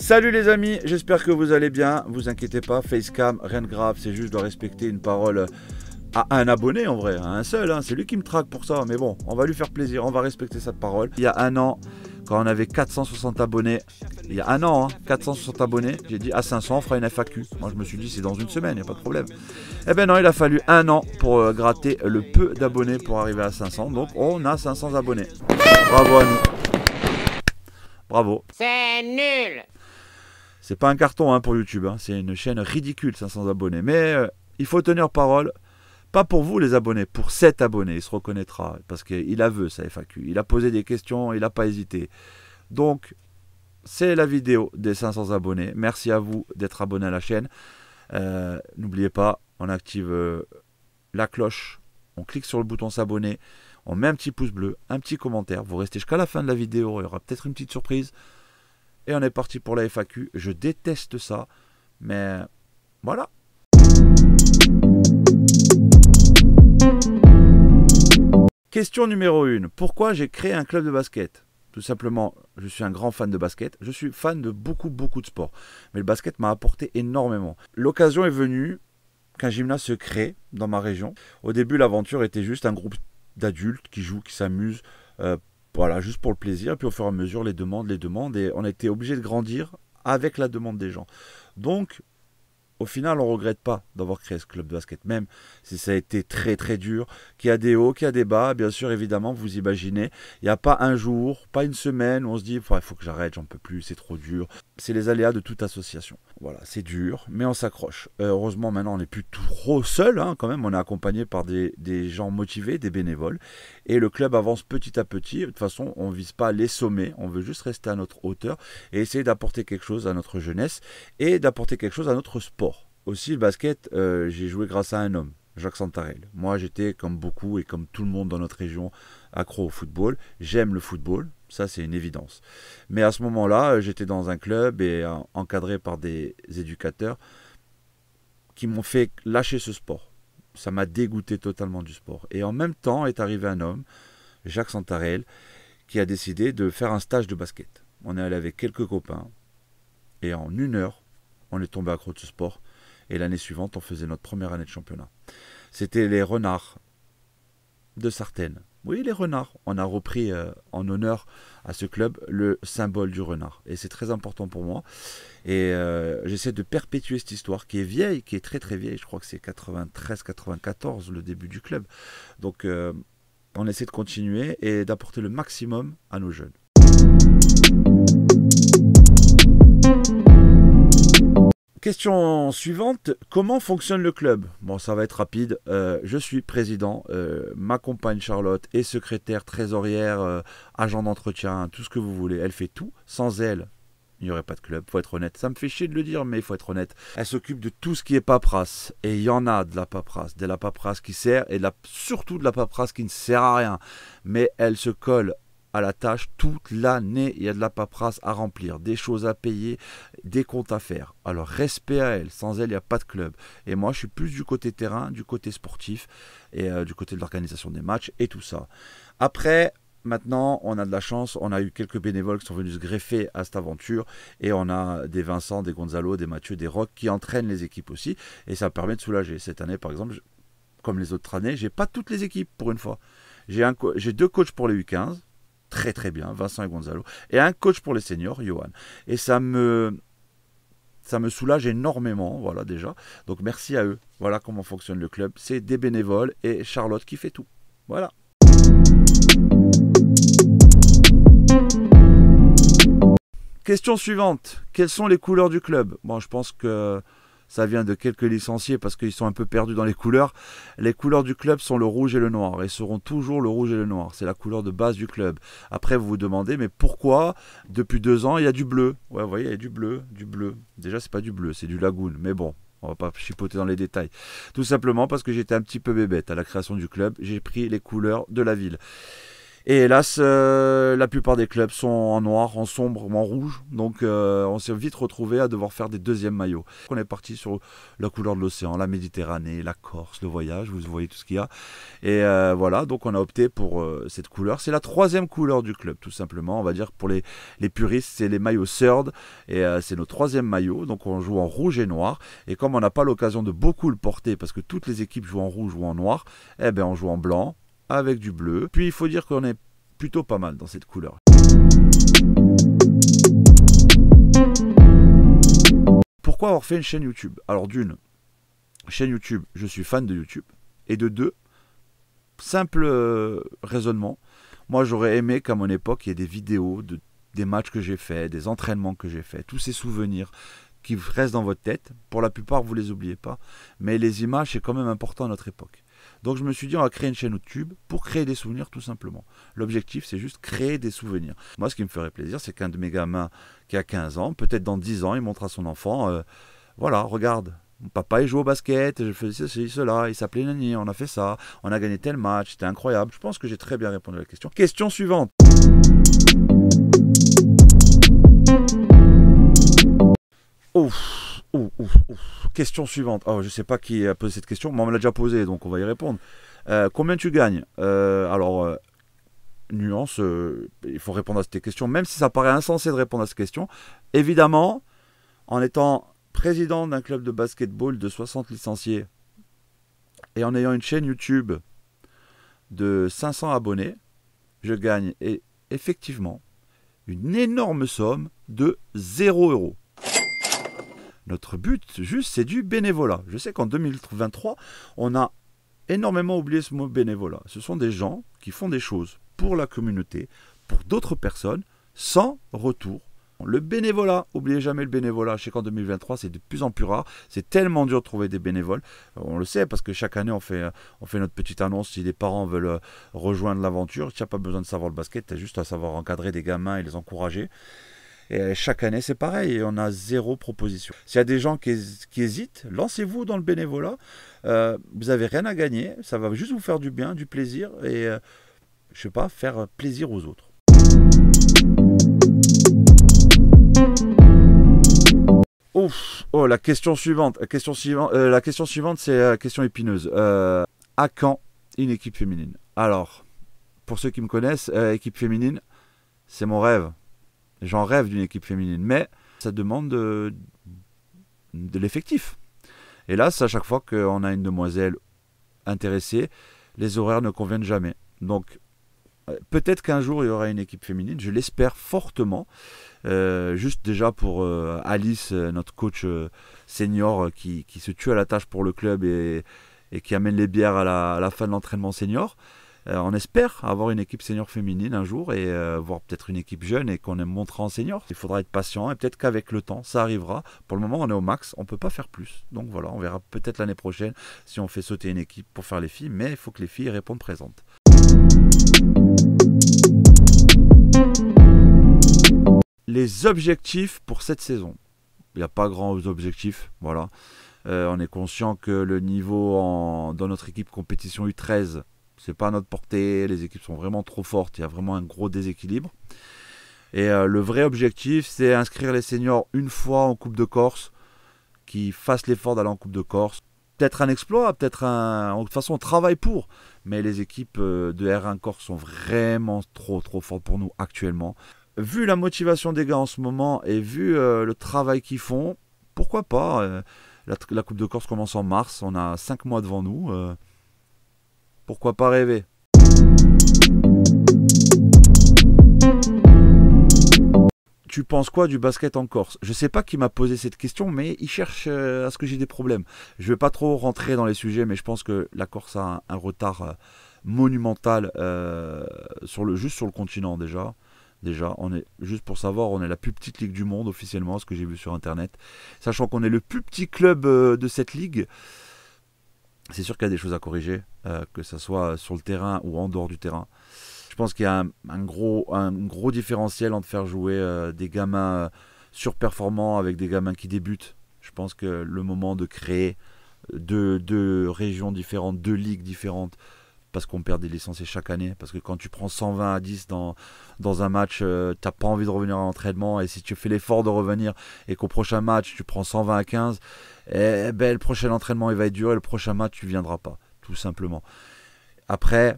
Salut les amis, j'espère que vous allez bien. Vous inquiétez pas, facecam, rien de grave, c'est juste de respecter une parole à un abonné en vrai, à un seul, hein. C'est lui qui me traque pour ça, mais bon, on va lui faire plaisir, on va respecter cette parole. Il y a un an, quand on avait 460 abonnés, il y a un an, 460 abonnés, j'ai dit à 500 on fera une FAQ. Moi je me suis dit c'est dans une semaine, il n'y a pas de problème. Eh ben non, il a fallu un an pour gratter le peu d'abonnés pour arriver à 500, donc on a 500 abonnés. Bravo à nous. Bravo. C'est nul. C'est pas un carton hein, pour YouTube, hein. C'est une chaîne ridicule, 500 abonnés. Mais il faut tenir parole, pas pour vous les abonnés, pour cet abonné, il se reconnaîtra, parce qu'il a vu sa FAQ, il a posé des questions, il n'a pas hésité. Donc, c'est la vidéo des 500 abonnés. Merci à vous d'être abonné à la chaîne. N'oubliez pas, on active la cloche, on clique sur le bouton s'abonner, on met un petit pouce bleu, un petit commentaire, vous restez jusqu'à la fin de la vidéo, il y aura peut-être une petite surprise. Et on est parti pour la FAQ. Je déteste ça, mais voilà. Question numéro 1. Pourquoi j'ai créé un club de basket? Tout simplement, je suis un grand fan de basket. Je suis fan de beaucoup de sports. Mais le basket m'a apporté énormément. L'occasion est venue qu'un gymnase se crée dans ma région. Au début, l'aventure était juste un groupe d'adultes qui jouent, qui s'amusent. Voilà, juste pour le plaisir. Puis au fur et à mesure, les demandes. Et on a été obligé de grandir avec la demande des gens. Donc, au final, on ne regrette pas d'avoir créé ce club de basket. Même si ça a été très dur, qu'il y a des hauts, qu'il y a des bas. Bien sûr, évidemment, vous imaginez. Il n'y a pas un jour, pas une semaine où on se dit il faut que j'arrête, j'en peux plus, c'est trop dur. C'est les aléas de toute association. Voilà, c'est dur, mais on s'accroche. Heureusement, maintenant, on n'est plus trop seul, hein, quand même. On est accompagné par des gens motivés, des bénévoles. Et le club avance petit à petit. De toute façon, on ne vise pas les sommets. On veut juste rester à notre hauteur et essayer d'apporter quelque chose à notre jeunesse et d'apporter quelque chose à notre sport. Aussi, le basket, j'ai joué grâce à un homme, Jacques Santarel. Moi, j'étais, comme beaucoup et comme tout le monde dans notre région, accro au football. J'aime le football. Ça, c'est une évidence. Mais à ce moment-là, j'étais dans un club et encadré par des éducateurs qui m'ont fait lâcher ce sport. Ça m'a dégoûté totalement du sport. Et en même temps est arrivé un homme, Jacques Santarel, qui a décidé de faire un stage de basket. On est allé avec quelques copains et en 1 heure, on est tombé accro de ce sport. Et l'année suivante, on faisait notre première année de championnat. C'était les Renards de Sartène. Oui, les Renards. On a repris en honneur à ce club le symbole du renard. Et c'est très important pour moi. Et j'essaie de perpétuer cette histoire qui est vieille, qui est très vieille. Je crois que c'est 93-94 le début du club. Donc on essaie de continuer et d'apporter le maximum à nos jeunes. Question suivante, comment fonctionne le club? Bon, ça va être rapide. Je suis président, ma compagne Charlotte est secrétaire, trésorière, agent d'entretien, tout ce que vous voulez. Elle fait tout. Sans elle, il n'y aurait pas de club, il faut être honnête. Ça me fait chier de le dire, mais il faut être honnête. Elle s'occupe de tout ce qui est paperasse. Et il y en a de la paperasse qui sert et surtout de la paperasse qui ne sert à rien. Mais elle se colle à la tâche toute l'année. Il y a de la paperasse à remplir, des choses à payer, des comptes à faire. Alors respect à elle, sans elle il n'y a pas de club. Et moi je suis plus du côté terrain, du côté sportif et du côté de l'organisation des matchs et tout ça. Après, maintenant on a de la chance, on a eu quelques bénévoles qui sont venus se greffer à cette aventure et on a des Vincent, des Gonzalo, des Mathieu, des Roch qui entraînent les équipes aussi et ça permet de soulager. Cette année par exemple, comme les autres années, j'ai pas toutes les équipes pour une fois. J'ai 2 coachs pour les U15, très bien, Vincent et Gonzalo, et un coach pour les seniors, Johan. Et ça me soulage énormément, voilà déjà. Donc merci à eux. Voilà comment fonctionne le club. C'est des bénévoles et Charlotte qui fait tout. Voilà. Question suivante. Quelles sont les couleurs du club? Bon, je pense que ça vient de quelques licenciés parce qu'ils sont un peu perdus dans les couleurs. Les couleurs du club sont le rouge et le noir et seront toujours le rouge et le noir. C'est la couleur de base du club. Après, vous vous demandez, mais pourquoi depuis 2 ans, il y a du bleu? Ouais, vous voyez, il y a du bleu. Déjà, c'est pas du bleu, c'est du lagoon. Mais bon, on va pas chipoter dans les détails. Tout simplement parce que j'étais un petit peu bébête à la création du club. J'ai pris les couleurs de la ville. Et hélas, la plupart des clubs sont en noir, en sombre ou en rouge. Donc on s'est vite retrouvé à devoir faire des deuxièmes maillots. On est parti sur la couleur de l'océan, la Méditerranée, la Corse, le voyage, vous voyez tout ce qu'il y a. Et voilà, donc on a opté pour cette couleur. C'est la troisième couleur du club, tout simplement. On va dire pour les puristes, c'est les maillots third. Et c'est notre troisième maillot. Donc on joue en rouge et noir. Et comme on n'a pas l'occasion de beaucoup le porter, parce que toutes les équipes jouent en rouge ou en noir, eh ben on joue en blanc avec du bleu. Puis il faut dire qu'on est plutôt pas mal dans cette couleur. Pourquoi avoir fait une chaîne YouTube? Alors d'une, chaîne YouTube, je suis fan de YouTube. Et de deux, simple raisonnement, moi j'aurais aimé qu'à mon époque il y ait des vidéos des matchs que j'ai faits, des entraînements que j'ai faits, tous ces souvenirs qui restent dans votre tête. Pour la plupart, vous ne les oubliez pas. Mais les images, c'est quand même important à notre époque. Donc je me suis dit, on va créer une chaîne YouTube pour créer des souvenirs tout simplement. L'objectif, c'est juste créer des souvenirs. Moi, ce qui me ferait plaisir, c'est qu'un de mes gamins qui a 15 ans, peut-être dans 10 ans, il montre à son enfant, voilà, regarde, mon papa, il joue au basket, je faisais ceci, cela, il s'appelait Nani, on a fait ça, on a gagné tel match, c'était incroyable. Je pense que j'ai très bien répondu à la question. Question suivante. Ouf, ouf, ouf, ouf. Question suivante. Oh, je ne sais pas qui a posé cette question, mais on me l'a déjà posée, donc on va y répondre. Combien tu gagnes? Alors, nuance, il faut répondre à cette question, même si ça paraît insensé de répondre à cette question. Évidemment, en étant président d'un club de basketball de 60 licenciés et en ayant une chaîne YouTube de 500 abonnés, je gagne effectivement une énorme somme de 0 €. Notre but, juste, c'est du bénévolat. Je sais qu'en 2023, on a énormément oublié ce mot bénévolat. Ce sont des gens qui font des choses pour la communauté, pour d'autres personnes, sans retour. Le bénévolat, n'oubliez jamais le bénévolat. Je sais qu'en 2023, c'est de plus en plus rare. C'est tellement dur de trouver des bénévoles. On le sait parce que chaque année, on fait notre petite annonce. Si les parents veulent rejoindre l'aventure, tu n'as pas besoin de savoir le basket, tu as juste à savoir encadrer des gamins et les encourager. Et chaque année, c'est pareil, et on a 0 proposition. S'il y a des gens qui hésitent, lancez-vous dans le bénévolat. Vous n'avez rien à gagner, ça va juste vous faire du bien, du plaisir, et je sais pas, faire plaisir aux autres. Ouf, oh, la question suivante, c'est la question épineuse. À quand une équipe féminine? Alors, pour ceux qui me connaissent, équipe féminine, c'est mon rêve. J'en rêve d'une équipe féminine, mais ça demande de l'effectif. Et là, à chaque fois qu'on a une demoiselle intéressée, les horaires ne conviennent jamais. Donc, peut-être qu'un jour, il y aura une équipe féminine, je l'espère fortement. Juste déjà pour Alice, notre coach senior, qui se tue à la tâche pour le club et qui amène les bières à la fin de l'entraînement senior. On espère avoir une équipe senior féminine un jour et voir peut-être une équipe jeune et qu'on montera en senior. Il faudra être patient et peut-être qu'avec le temps, ça arrivera. Pour le moment, on est au max, on ne peut pas faire plus. Donc voilà, on verra peut-être l'année prochaine si on fait sauter une équipe pour faire les filles, mais il faut que les filles répondent présentes. Les objectifs pour cette saison. Il n'y a pas grands objectifs, voilà. On est conscient que le niveau dans notre équipe compétition U13, c'est pas à notre portée, les équipes sont vraiment trop fortes, il y a vraiment un gros déséquilibre. Et le vrai objectif, c'est inscrire les seniors une fois en Coupe de Corse, qui fassent l'effort d'aller en Coupe de Corse. Peut-être un exploit, peut-être un... De toute façon, on travaille pour. Mais les équipes de R1 Corse sont vraiment trop fortes pour nous actuellement. Vu la motivation des gars en ce moment et vu le travail qu'ils font, pourquoi pas la Coupe de Corse commence en mars, on a 5 mois devant nous. Pourquoi pas rêver? Tu penses quoi du basket en Corse? Je ne sais pas qui m'a posé cette question, mais il cherche à ce que j'ai des problèmes. Je ne vais pas trop rentrer dans les sujets, mais je pense que la Corse a un retard monumental juste sur le continent déjà. Déjà, on est, juste pour savoir, on est la plus petite ligue du monde officiellement, ce que j'ai vu sur internet. Sachant qu'on est le plus petit club de cette ligue, c'est sûr qu'il y a des choses à corriger, que ce soit sur le terrain ou en dehors du terrain. Je pense qu'il y a un gros différentiel entre faire jouer des gamins surperformants avec des gamins qui débutent. Je pense que le moment de créer deux régions différentes, deux ligues différentes, parce qu'on perd des licenciés chaque année. Parce que quand tu prends 120 à 10 dans un match, t'as pas envie de revenir à l'entraînement. Et si tu fais l'effort de revenir et qu'au prochain match, tu prends 120 à 15, eh ben, le prochain entraînement, il va être dur et le prochain match, tu viendras pas, tout simplement. Après,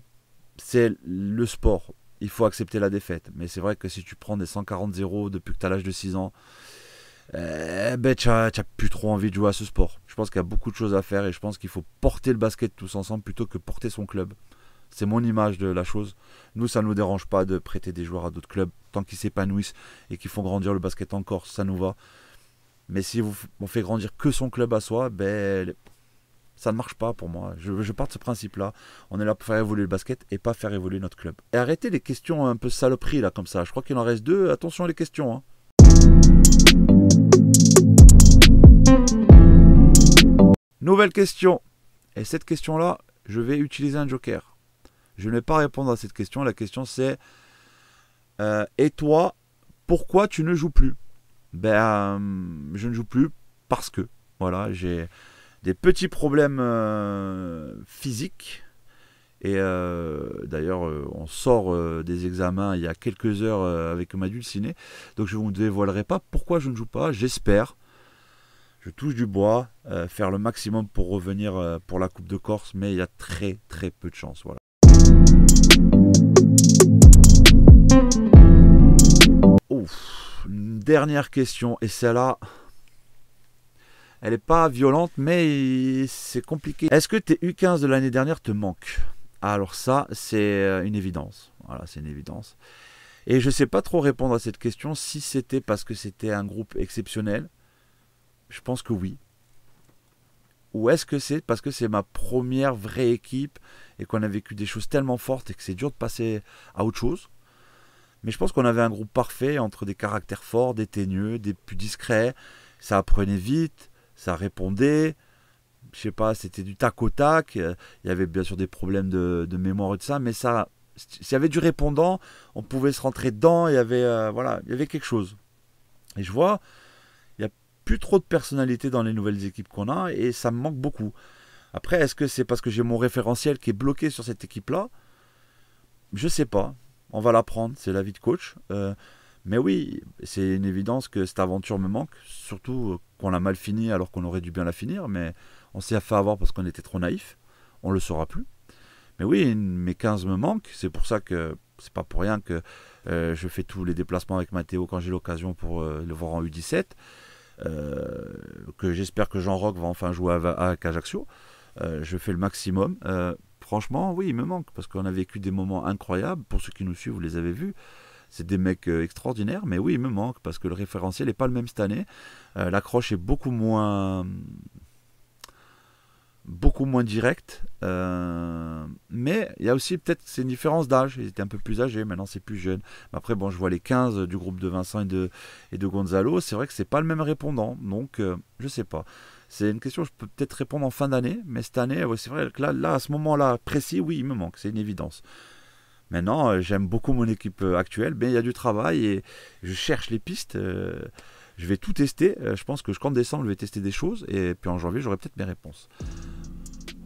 c'est le sport. Il faut accepter la défaite. Mais c'est vrai que si tu prends des 140-0 depuis que tu as l'âge de 6 ans, ben, tu n'as plus trop envie de jouer à ce sport. Je pense qu'il y a beaucoup de choses à faire et je pense qu'il faut porter le basket tous ensemble plutôt que porter son club. C'est mon image de la chose. Nous, ça ne nous dérange pas de prêter des joueurs à d'autres clubs tant qu'ils s'épanouissent et qu'ils font grandir le basket en Corse, ça nous va. Mais si on fait grandir que son club à soi, ben, ça ne marche pas pour moi. Je pars de ce principe-là. On est là pour faire évoluer le basket et pas faire évoluer notre club. Et arrêtez les questions un peu saloperies là comme ça. Je crois qu'il en reste 2. Attention à les questions. Hein. Nouvelle question. Et cette question-là, je vais utiliser un joker. Je ne vais pas répondre à cette question. La question c'est et toi, pourquoi tu ne joues plus? Ben, je ne joue plus parce que voilà, j'ai des petits problèmes physiques. Et d'ailleurs, on sort des examens il y a quelques heures avec ma dulcinée. Donc je ne vous dévoilerai pas pourquoi je ne joue pas. J'espère, je touche du bois, faire le maximum pour revenir pour la Coupe de Corse. Mais il y a très très peu de chance. Voilà. Ouf, une dernière question. Et celle-là, elle n'est pas violente, mais c'est compliqué. Est-ce que tes U15 de l'année dernière te manquent? Alors ça, c'est une évidence. Voilà, c'est une évidence. Et je ne sais pas trop répondre à cette question. Si c'était parce que c'était un groupe exceptionnel, je pense que oui. Ou est-ce que c'est parce que c'est ma première vraie équipe et qu'on a vécu des choses tellement fortes et que c'est dur de passer à autre chose? Mais je pense qu'on avait un groupe parfait entre des caractères forts, des teigneux, des plus discrets. Ça apprenait vite, ça répondait. Je sais pas, c'était du tac au tac. Il y avait bien sûr des problèmes de mémoire et de ça, mais ça, s'il y avait du répondant, on pouvait se rentrer dedans. Il y avait, voilà, il y avait quelque chose. Et je vois, il n'y a plus trop de personnalité dans les nouvelles équipes qu'on a et ça me manque beaucoup. Après, est-ce que c'est parce que j'ai mon référentiel qui est bloqué sur cette équipe-là? Je sais pas. On va l'apprendre, c'est la vie de coach. Mais oui, c'est une évidence que cette aventure me manque, surtout qu'on l'a mal fini alors qu'on aurait dû bien la finir, mais on s'est fait avoir parce qu'on était trop naïf, on ne le saura plus. Mais oui, mes 15 me manquent, c'est pour ça que c'est pas pour rien que je fais tous les déplacements avec Mathéo quand j'ai l'occasion pour le voir en U17, que j'espère que Jean-Roch va enfin jouer avec Ajaccio. Je fais le maximum. Franchement, oui, il me manque parce qu'on a vécu des moments incroyables. Pour ceux qui nous suivent, vous les avez vus. C'est des mecs extraordinaires, mais oui, il me manque parce que le référentiel n'est pas le même cette année. L'accroche est beaucoup moins directe. Mais il y a aussi peut-être c'est une différence d'âge. Ils étaient un peu plus âgés, maintenant c'est plus jeune. Mais après, bon, je vois les 15 du groupe de Vincent et de Gonzalo. C'est vrai que c'est pas le même répondant. Donc, je sais pas. C'est une question que je peux peut-être répondre en fin d'année. Mais cette année, ouais, c'est vrai que là, à ce moment-là précis, oui, il me manque. C'est une évidence. Maintenant, j'aime beaucoup mon équipe actuelle, mais il y a du travail et je cherche les pistes. Je vais tout tester. Je pense que qu'en décembre, je vais tester des choses et puis en janvier, j'aurai peut-être mes réponses.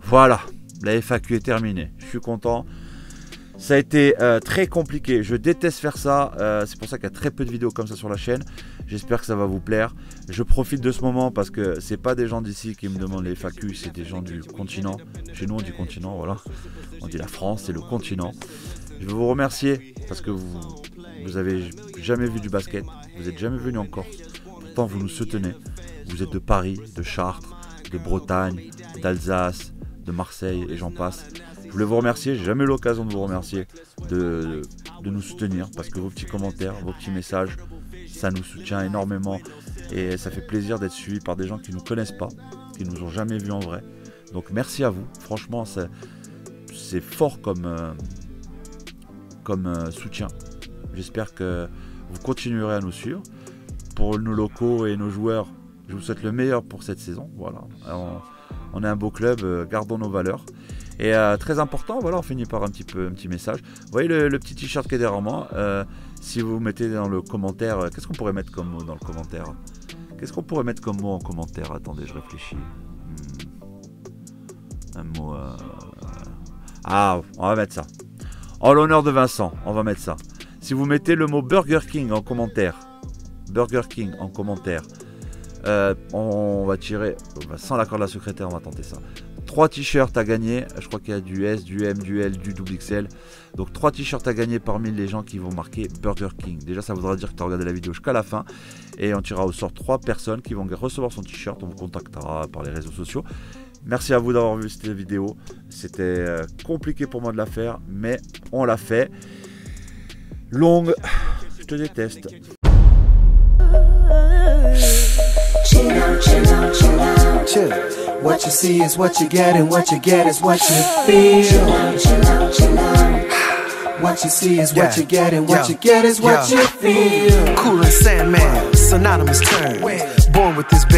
Voilà, la FAQ est terminée. Je suis content. Ça a été très compliqué. Je déteste faire ça. C'est pour ça qu'il y a très peu de vidéos comme ça sur la chaîne. J'espère que ça va vous plaire. Je profite de ce moment parce que c'est pas des gens d'ici qui me demandent les FAQ, c'est des gens du continent. Chez nous, on dit continent, voilà. On dit la France, c'est le continent. Je veux vous remercier parce que vous avez jamais vu du basket, vous n'êtes jamais venu en Corse, pourtant vous nous soutenez, vous êtes de Paris, de Chartres, de Bretagne, d'Alsace, de Marseille et j'en passe. Je voulais vous remercier, j'ai jamais eu l'occasion de vous remercier, de nous soutenir parce que vos petits commentaires, vos petits messages, ça nous soutient énormément et ça fait plaisir d'être suivi par des gens qui ne nous connaissent pas, qui ne nous ont jamais vus en vrai. Donc merci à vous, franchement c'est fort comme soutien. J'espère que vous continuerez à nous suivre. Pour nos locaux et nos joueurs, je vous souhaite le meilleur pour cette saison. Voilà. On est un beau club, gardons nos valeurs. Et très important, voilà, on finit par un petit message. Vous voyez le petit t-shirt qui est derrière moi. Si vous mettez dans le commentaire, qu'est-ce qu'on pourrait mettre comme mot dans le commentaire? Qu'est-ce qu'on pourrait mettre comme mot en commentaire? Attendez, je réfléchis. Un mot... Ah, on va mettre ça. En l'honneur de Vincent, on va mettre ça. Si vous mettez le mot Burger King en commentaire, on va tirer, sans l'accord de la secrétaire, on va tenter ça. 3 t-shirts à gagner, je crois qu'il y a du S, du M, du L, du XXL. Donc 3 t-shirts à gagner parmi les gens qui vont marquer Burger King. Déjà ça voudra dire que tu as regardé la vidéo jusqu'à la fin. Et on tirera au sort 3 personnes qui vont recevoir son t-shirt. On vous contactera par les réseaux sociaux. Merci à vous d'avoir vu cette vidéo. C'était compliqué pour moi de la faire, mais on l'a fait. Longue, je te déteste. Chill out, chill out, chill out. Chill. What you see is what you get, and what you get is what you feel. Chill out, chill out, chill out. What you see is what you get, and what you get is what you feel. Cool and Sandman, synonymous term. Born with this baby.